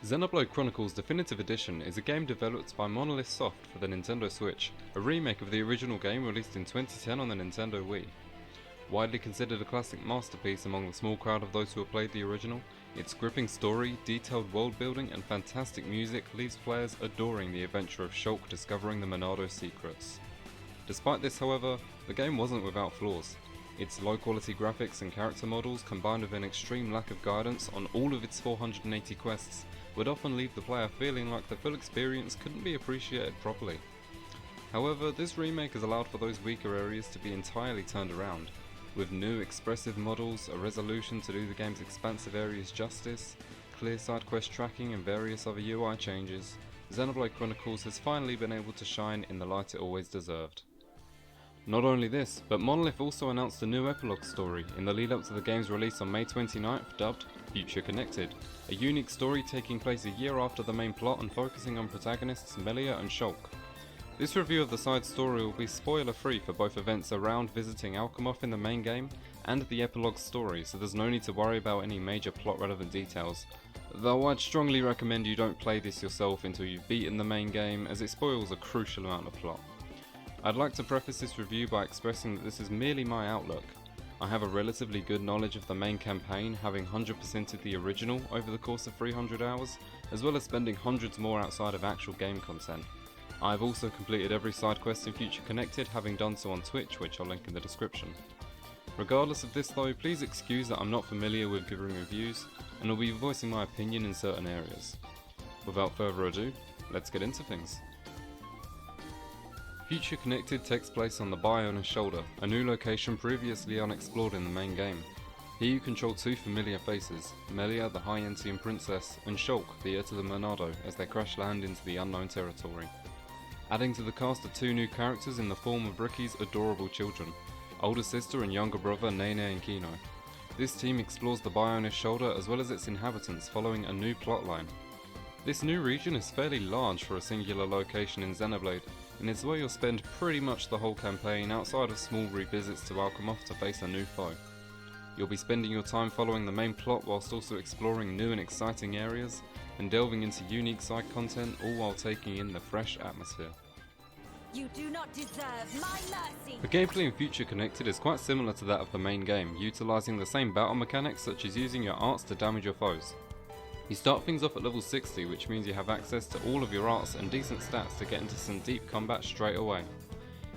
Xenoblade Chronicles Definitive Edition is a game developed by Monolith Soft for the Nintendo Switch, a remake of the original game released in 2010 on the Nintendo Wii. Widely considered a classic masterpiece among the small crowd of those who have played the original, its gripping story, detailed world building and fantastic music leaves players adoring the adventure of Shulk discovering the Monado secrets. Despite this, however, the game wasn't without flaws. Its low quality graphics and character models, combined with an extreme lack of guidance on all of its 480 quests, would often leave the player feeling like the full experience couldn't be appreciated properly. However, this remake has allowed for those weaker areas to be entirely turned around, with new expressive models, a resolution to do the game's expansive areas justice, clear side quest tracking and various other UI changes. Xenoblade Chronicles has finally been able to shine in the light it always deserved. Not only this, but Monolith also announced a new epilogue story in the lead up to the game's release on May 29th, dubbed Future Connected, a unique story taking place a year after the main plot and focusing on protagonists Melia and Shulk. This review of the side story will be spoiler free for both events around visiting Alchemoth in the main game and the epilogue story, so there's no need to worry about any major plot relevant details, though I'd strongly recommend you don't play this yourself until you've beaten the main game, as it spoils a crucial amount of plot. I'd like to preface this review by expressing that this is merely my outlook. I have a relatively good knowledge of the main campaign, having 100%ed the original over the course of 300 hours, as well as spending hundreds more outside of actual game content. I have also completed every side quest in Future Connected, having done so on Twitch, which I'll link in the description. Regardless of this though, please excuse that I'm not familiar with giving reviews, and will be voicing my opinion in certain areas. Without further ado, let's get into things. Future Connected takes place on the Bionis Shoulder, a new location previously unexplored in the main game. Here you control two familiar faces, Melia the High Entian Princess and Shulk the heir to the Monado, as they crash land into the unknown territory. Adding to the cast are two new characters in the form of Ricky's adorable children, older sister and younger brother Nene and Kino. This team explores the Bionis Shoulder as well as its inhabitants following a new plotline. This new region is fairly large for a singular location in Xenoblade, and it's where you'll spend pretty much the whole campaign outside of small revisits to Alchemoth to face a new foe. You'll be spending your time following the main plot whilst also exploring new and exciting areas and delving into unique side content, all while taking in the fresh atmosphere. You do not deserve my mercy! The gameplay in Future Connected is quite similar to that of the main game, utilising the same battle mechanics such as using your arts to damage your foes. You start things off at level 60, which means you have access to all of your arts and decent stats to get into some deep combat straight away.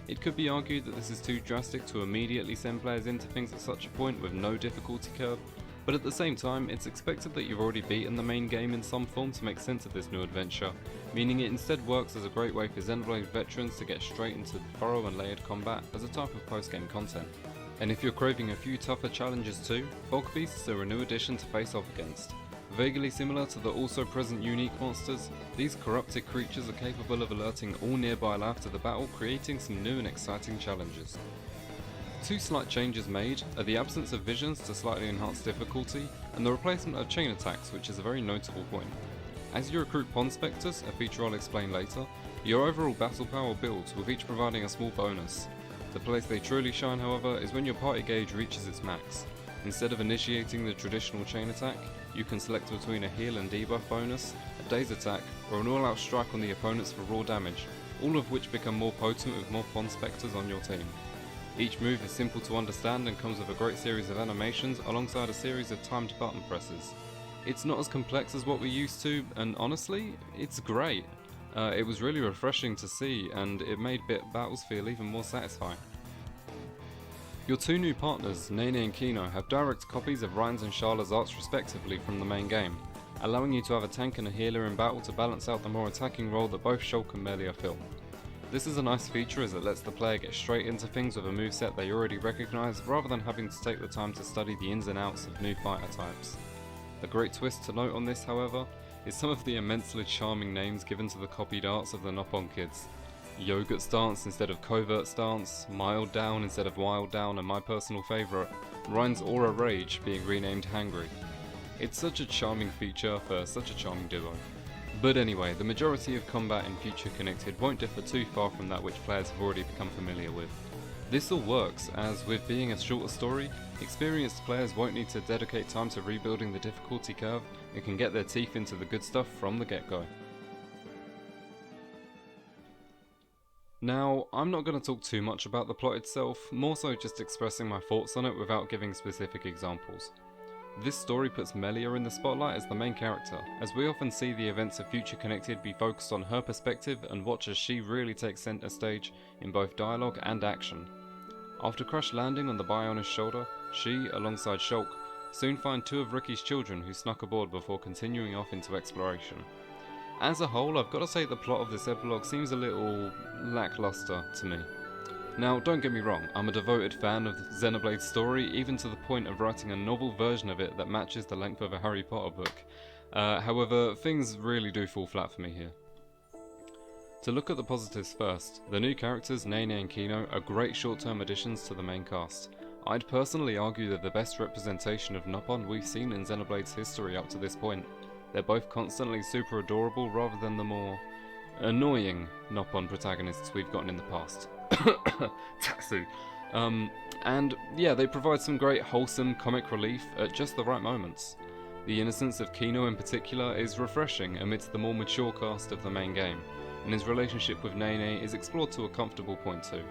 It could be argued that this is too drastic to immediately send players into things at such a point with no difficulty curve, but at the same time it's expected that you've already beaten the main game in some form to make sense of this new adventure, meaning it instead works as a great way for Xenoblade veterans to get straight into thorough and layered combat as a type of post-game content. And if you're craving a few tougher challenges too, Fog Beasts are a new addition to face off against. Vaguely similar to the also present unique monsters, these corrupted creatures are capable of alerting all nearby life to the battle, creating some new and exciting challenges. Two slight changes made are the absence of visions to slightly enhance difficulty, and the replacement of chain attacks, which is a very notable point. As you recruit Pond Spectres, a feature I'll explain later, your overall battle power builds, with each providing a small bonus. The place they truly shine, however, is when your party gauge reaches its max. Instead of initiating the traditional chain attack, you can select between a heal and debuff bonus, a daze attack, or an all-out strike on the opponents for raw damage, all of which become more potent with more Pond Spectres on your team. Each move is simple to understand and comes with a great series of animations alongside a series of timed button presses. It's not as complex as what we're used to, and honestly, it's great. It was really refreshing to see, and it made battles feel even more satisfying. Your two new partners, Nene and Kino, have direct copies of Ryan's and Sharla's arts respectively from the main game, allowing you to have a tank and a healer in battle to balance out the more attacking role that both Shulk and Melia fill. This is a nice feature as it lets the player get straight into things with a moveset they already recognise, rather than having to take the time to study the ins and outs of new fighter types. A great twist to note on this, however, is some of the immensely charming names given to the copied arts of the Noppon kids. Yogurt Stance instead of Covert Stance, Mild Down instead of Wild Down, and my personal favourite, Ryan's Aura Rage being renamed Hangry. It's such a charming feature for such a charming duo. But anyway, the majority of combat in Future Connected won't differ too far from that which players have already become familiar with. This all works, as with being a shorter story, experienced players won't need to dedicate time to rebuilding the difficulty curve and can get their teeth into the good stuff from the get-go. Now, I'm not going to talk too much about the plot itself, more so just expressing my thoughts on it without giving specific examples. This story puts Melia in the spotlight as the main character, as we often see the events of Future Connected be focused on her perspective and watch as she really takes centre stage in both dialogue and action. After crash landing on the Bionis shoulder, she, alongside Shulk, soon find two of Ricky's children who snuck aboard before continuing off into exploration. As a whole, I've got to say the plot of this epilogue seems a little lackluster to me. Now, don't get me wrong, I'm a devoted fan of Xenoblade's story, even to the point of writing a novel version of it that matches the length of a Harry Potter book. However, things really do fall flat for me here. To look at the positives first, the new characters, Nene and Kino, are great short-term additions to the main cast. I'd personally argue they're the best representation of Noppon we've seen in Xenoblade's history up to this point. They're both constantly super adorable rather than the more annoying Noppon protagonists we've gotten in the past. Tatsu. And yeah, they provide some great wholesome comic relief at just the right moments. The innocence of Kino in particular is refreshing amidst the more mature cast of the main game, and his relationship with Nene is explored to a comfortable point too.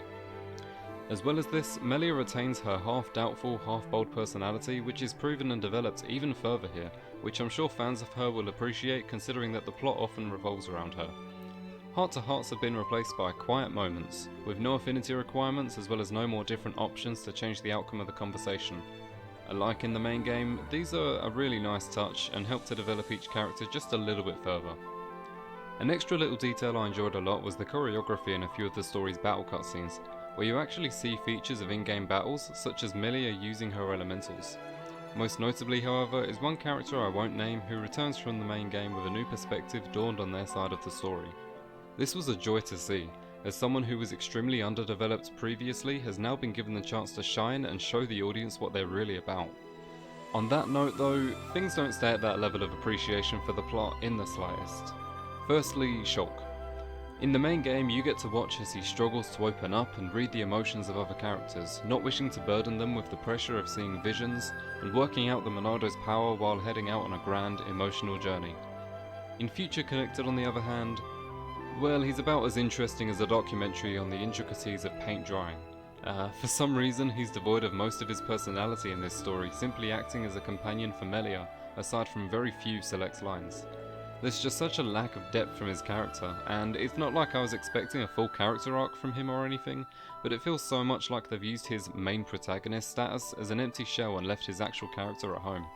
As well as this, Melia retains her half-doubtful, half-bold personality, which is proven and developed even further here, which I'm sure fans of her will appreciate considering that the plot often revolves around her. Heart-to-hearts have been replaced by quiet moments, with no affinity requirements as well as no more different options to change the outcome of the conversation. Alike in the main game, these are a really nice touch and help to develop each character just a little bit further. An extra little detail I enjoyed a lot was the choreography in a few of the story's battle cutscenes, where you actually see features of in-game battles, such as Melia using her elementals. Most notably, however, is one character I won't name who returns from the main game with a new perspective dawned on their side of the story. This was a joy to see, as someone who was extremely underdeveloped previously has now been given the chance to shine and show the audience what they're really about. On that note though, things don't stay at that level of appreciation for the plot in the slightest. Firstly, Shulk. In the main game, you get to watch as he struggles to open up and read the emotions of other characters, not wishing to burden them with the pressure of seeing visions and working out the Monado's power while heading out on a grand, emotional journey. In Future Connected, on the other hand, well, he's about as interesting as a documentary on the intricacies of paint drying. For some reason, he's devoid of most of his personality in this story, simply acting as a companion for Melia, aside from very few select lines. There's just such a lack of depth from his character, and it's not like I was expecting a full character arc from him or anything, but it feels so much like they've used his main protagonist status as an empty shell and left his actual character at home.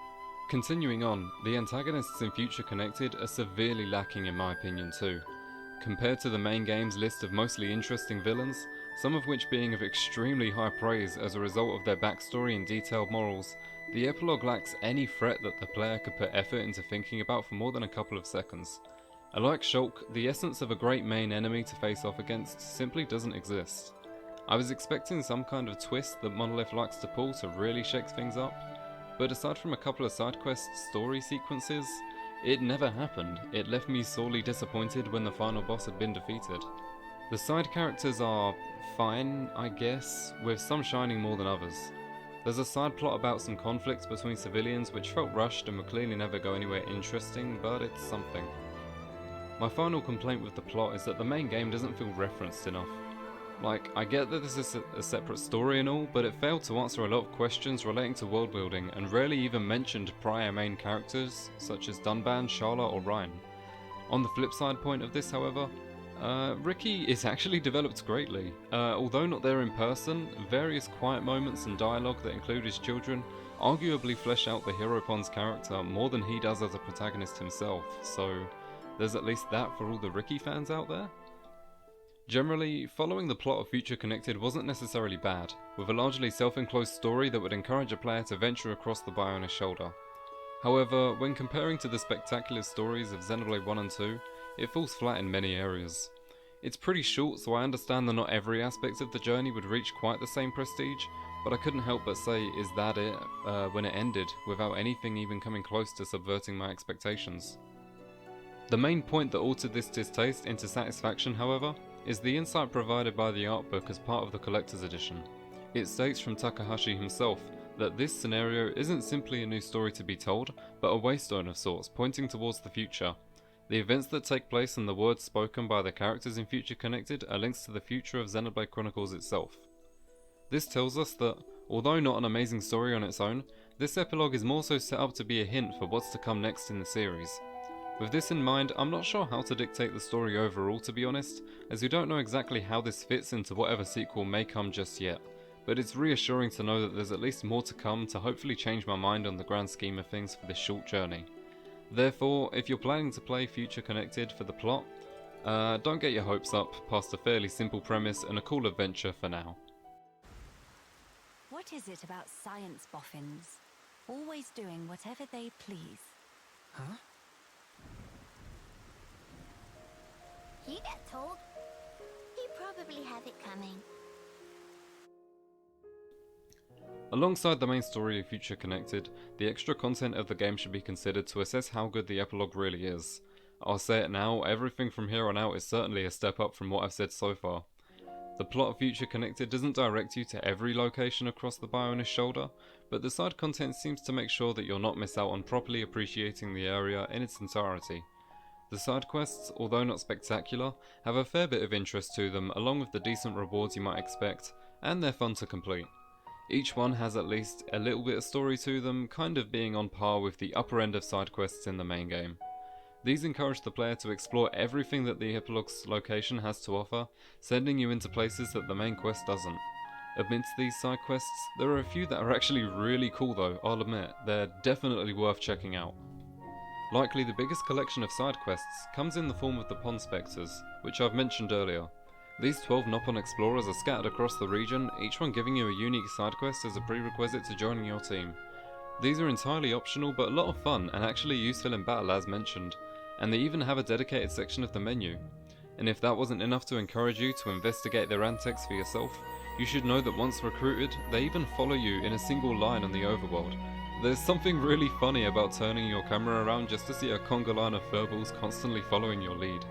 Continuing on, the antagonists in Future Connected are severely lacking in my opinion too. Compared to the main game's list of mostly interesting villains, some of which being of extremely high praise as a result of their backstory and detailed morals, the epilogue lacks any threat that the player could put effort into thinking about for more than a couple of seconds. Like Shulk, the essence of a great main enemy to face off against simply doesn't exist. I was expecting some kind of twist that Monolith likes to pull to really shake things up, but aside from a couple of side quest story sequences, it never happened. It left me sorely disappointed when the final boss had been defeated. The side characters are fine, I guess, with some shining more than others. There's a side plot about some conflicts between civilians which felt rushed and will clearly never go anywhere interesting, but it's something. My final complaint with the plot is that the main game doesn't feel referenced enough. Like, I get that this is a separate story and all, but it failed to answer a lot of questions relating to world building and rarely even mentioned prior main characters such as Dunban, Sharla or Ryan. On the flip side point of this, however, Ricky is actually developed greatly. Although not there in person, various quiet moments and dialogue that include his children arguably flesh out the Hieropon's character more than he does as a protagonist himself, so there's at least that for all the Ricky fans out there. Generally, following the plot of Future Connected wasn't necessarily bad, with a largely self-enclosed story that would encourage a player to venture across the Bionis shoulder. However, when comparing to the spectacular stories of Xenoblade 1 and 2, it falls flat in many areas. It's pretty short, so I understand that not every aspect of the journey would reach quite the same prestige, but I couldn't help but say, is that it, when it ended, without anything even coming close to subverting my expectations. The main point that altered this distaste into satisfaction, however, is the insight provided by the art book as part of the collector's edition. It states from Takahashi himself that this scenario isn't simply a new story to be told, but a waystone of sorts pointing towards the future. The events that take place and the words spoken by the characters in Future Connected are links to the future of Xenoblade Chronicles itself. This tells us that, although not an amazing story on its own, this epilogue is more so set up to be a hint for what's to come next in the series. With this in mind, I'm not sure how to dictate the story overall, to be honest, as we don't know exactly how this fits into whatever sequel may come just yet, but it's reassuring to know that there's at least more to come to hopefully change my mind on the grand scheme of things for this short journey. Therefore, if you're planning to play Future Connected for the plot, don't get your hopes up past a fairly simple premise and a cool adventure for now. What is it about science boffins? Always doing whatever they please. Huh? You get told. You probably have it coming. Alongside the main story of Future Connected, the extra content of the game should be considered to assess how good the epilogue really is. I'll say it now, everything from here on out is certainly a step up from what I've said so far. The plot of Future Connected doesn't direct you to every location across the Bionis shoulder, but the side content seems to make sure that you'll not miss out on properly appreciating the area in its entirety. The side quests, although not spectacular, have a fair bit of interest to them along with the decent rewards you might expect, and they're fun to complete. Each one has at least a little bit of story to them, kind of being on par with the upper end of side quests in the main game. These encourage the player to explore everything that the epilogue's location has to offer, sending you into places that the main quest doesn't. Amidst these side quests, there are a few that are actually really cool though, I'll admit, they're definitely worth checking out. Likely the biggest collection of side quests comes in the form of the Pond Spectres, which I've mentioned earlier. These 12 Noppon explorers are scattered across the region, each one giving you a unique side quest as a prerequisite to joining your team. These are entirely optional but a lot of fun and actually useful in battle as mentioned, and they even have a dedicated section of the menu. And if that wasn't enough to encourage you to investigate their antics for yourself, you should know that once recruited, they even follow you in a single line on the overworld. There's something really funny about turning your camera around just to see a conga line of furballs constantly following your lead.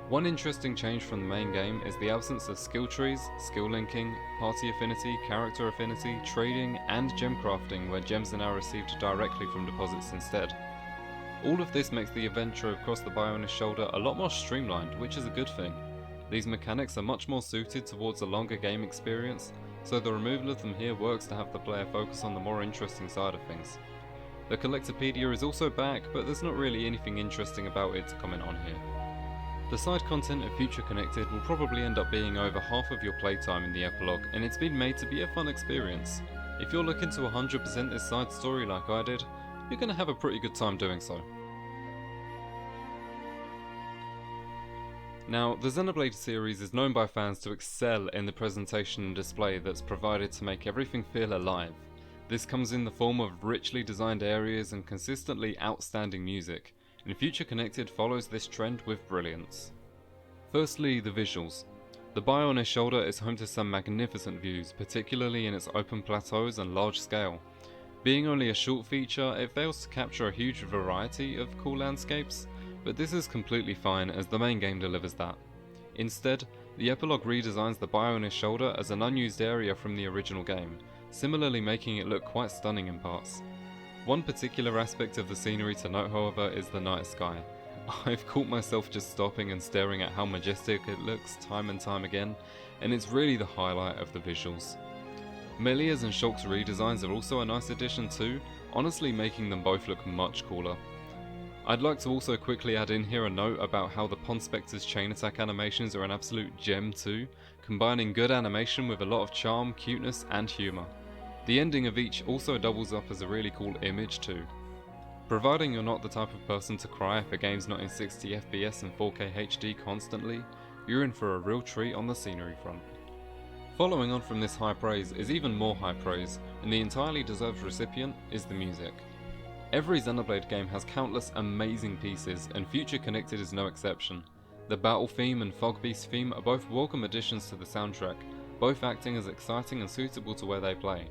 One interesting change from the main game is the absence of skill trees, skill linking, party affinity, character affinity, trading, and gem crafting where gems are now received directly from deposits instead. All of this makes the adventure across the Bionis shoulder a lot more streamlined, which is a good thing. These mechanics are much more suited towards a longer game experience, so the removal of them here works to have the player focus on the more interesting side of things. The Collectopedia is also back, but there's not really anything interesting about it to comment on here. The side content of Future Connected will probably end up being over half of your playtime in the epilogue, and it's been made to be a fun experience. If you're looking to 100% this side story like I did, you're going to have a pretty good time doing so. Now, the Xenoblade series is known by fans to excel in the presentation and display that's provided to make everything feel alive. This comes in the form of richly designed areas and consistently outstanding music, and Future Connected follows this trend with brilliance. Firstly, the visuals. The Bionis shoulder is home to some magnificent views, particularly in its open plateaus and large scale. Being only a short feature, it fails to capture a huge variety of cool landscapes, but this is completely fine as the main game delivers that. Instead, the epilogue redesigns the Bionis shoulder as an unused area from the original game, similarly making it look quite stunning in parts. One particular aspect of the scenery to note however is the night sky. I've caught myself just stopping and staring at how majestic it looks time and time again, and it's really the highlight of the visuals. Melia's and Shulk's redesigns are also a nice addition too, honestly making them both look much cooler. I'd like to also quickly add in here a note about how the Pond Spectre's chain attack animations are an absolute gem too, combining good animation with a lot of charm, cuteness and humour. The ending of each also doubles up as a really cool image too. Providing you're not the type of person to cry if a game's not in 60 FPS and 4K HD constantly, you're in for a real treat on the scenery front. Following on from this high praise is even more high praise, and the entirely deserved recipient is the music. Every Xenoblade game has countless amazing pieces, and Future Connected is no exception. The battle theme and Fog Beast theme are both welcome additions to the soundtrack, both acting as exciting and suitable to where they play.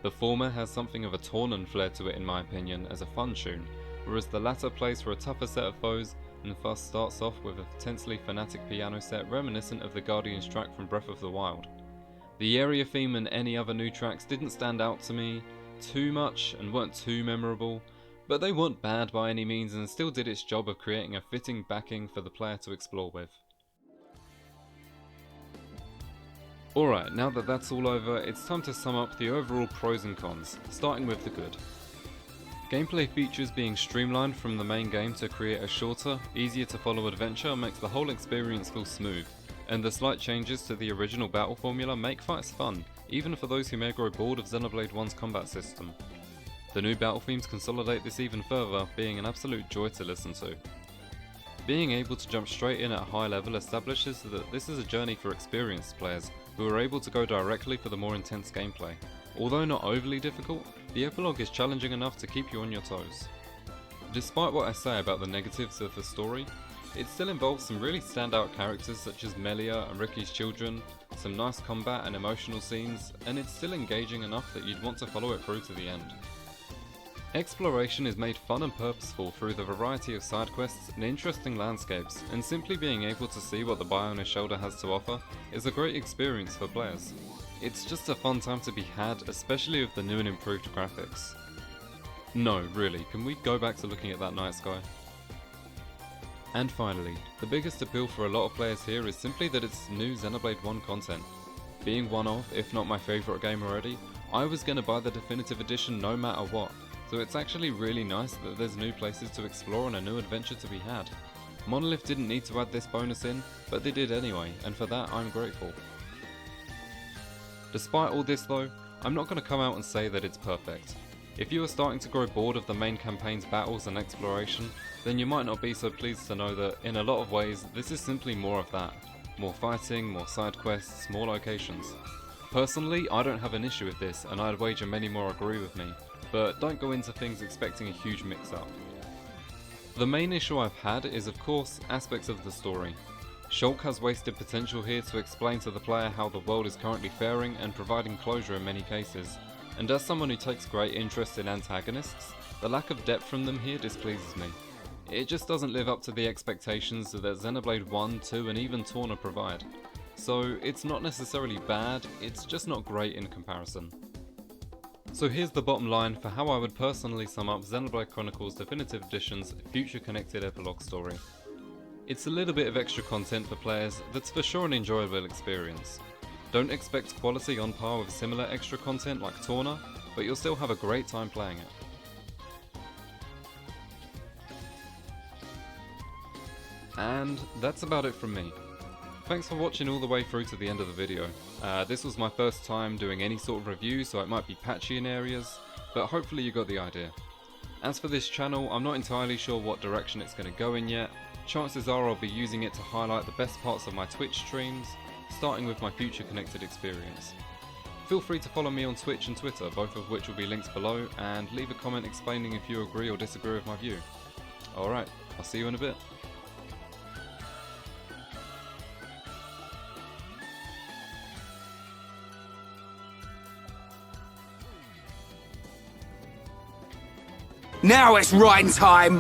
The former has something of a Tornan flair to it in my opinion as a fun tune, whereas the latter plays for a tougher set of foes and thus starts off with a intensely phonetic piano set reminiscent of the Guardian's track from Breath of the Wild. The area theme and any other new tracks didn't stand out to me too much and weren't too memorable, but they weren't bad by any means and still did its job of creating a fitting backing for the player to explore with. Alright, now that that's all over, it's time to sum up the overall pros and cons, starting with the good. Gameplay features being streamlined from the main game to create a shorter, easier to follow adventure makes the whole experience feel smooth, and the slight changes to the original battle formula make fights fun, even for those who may grow bored of Xenoblade 1's combat system. The new battle themes consolidate this even further, being an absolute joy to listen to. Being able to jump straight in at a high level establishes that this is a journey for experienced players who are able to go directly for the more intense gameplay. Although not overly difficult, the epilogue is challenging enough to keep you on your toes. Despite what I say about the negatives of the story, it still involves some really standout characters such as Melia and Ricky's children, some nice combat and emotional scenes, and it's still engaging enough that you'd want to follow it through to the end. Exploration is made fun and purposeful through the variety of side quests and interesting landscapes, and simply being able to see what the Bionis shoulder has to offer is a great experience for players. It's just a fun time to be had, especially with the new and improved graphics. No, really, can we go back to looking at that night sky? And finally, the biggest appeal for a lot of players here is simply that it's new Xenoblade 1 content. Being one of, if not my favourite game already, I was going to buy the definitive edition no matter what, so it's actually really nice that there's new places to explore and a new adventure to be had. Monolith didn't need to add this bonus in, but they did anyway, and for that I'm grateful. Despite all this though, I'm not going to come out and say that it's perfect. If you are starting to grow bored of the main campaign's battles and exploration, then you might not be so pleased to know that in a lot of ways this is simply more of that. More fighting, more side quests, more locations. Personally, I don't have an issue with this, and I'd wager many more agree with me, but don't go into things expecting a huge mix-up. The main issue I've had is of course aspects of the story. Shulk has wasted potential here to explain to the player how the world is currently faring and providing closure in many cases, and as someone who takes great interest in antagonists, the lack of depth from them here displeases me. It just doesn't live up to the expectations that Xenoblade 1, 2 and even Torna provide. So it's not necessarily bad, it's just not great in comparison. So here's the bottom line for how I would personally sum up Xenoblade Chronicles Definitive Edition's future connected epilogue story. It's a little bit of extra content for players that's for sure an enjoyable experience. Don't expect quality on par with similar extra content like Torna, but you'll still have a great time playing it. And that's about it from me. Thanks for watching all the way through to the end of the video. This was my first time doing any sort of review, so it might be patchy in areas, but hopefully you got the idea. As for this channel, I'm not entirely sure what direction it's going to go in yet. Chances are I'll be using it to highlight the best parts of my Twitch streams, starting with my future connected experience. Feel free to follow me on Twitch and Twitter, both of which will be linked below, and leave a comment explaining if you agree or disagree with my view. Alright, I'll see you in a bit. Now it's writing time!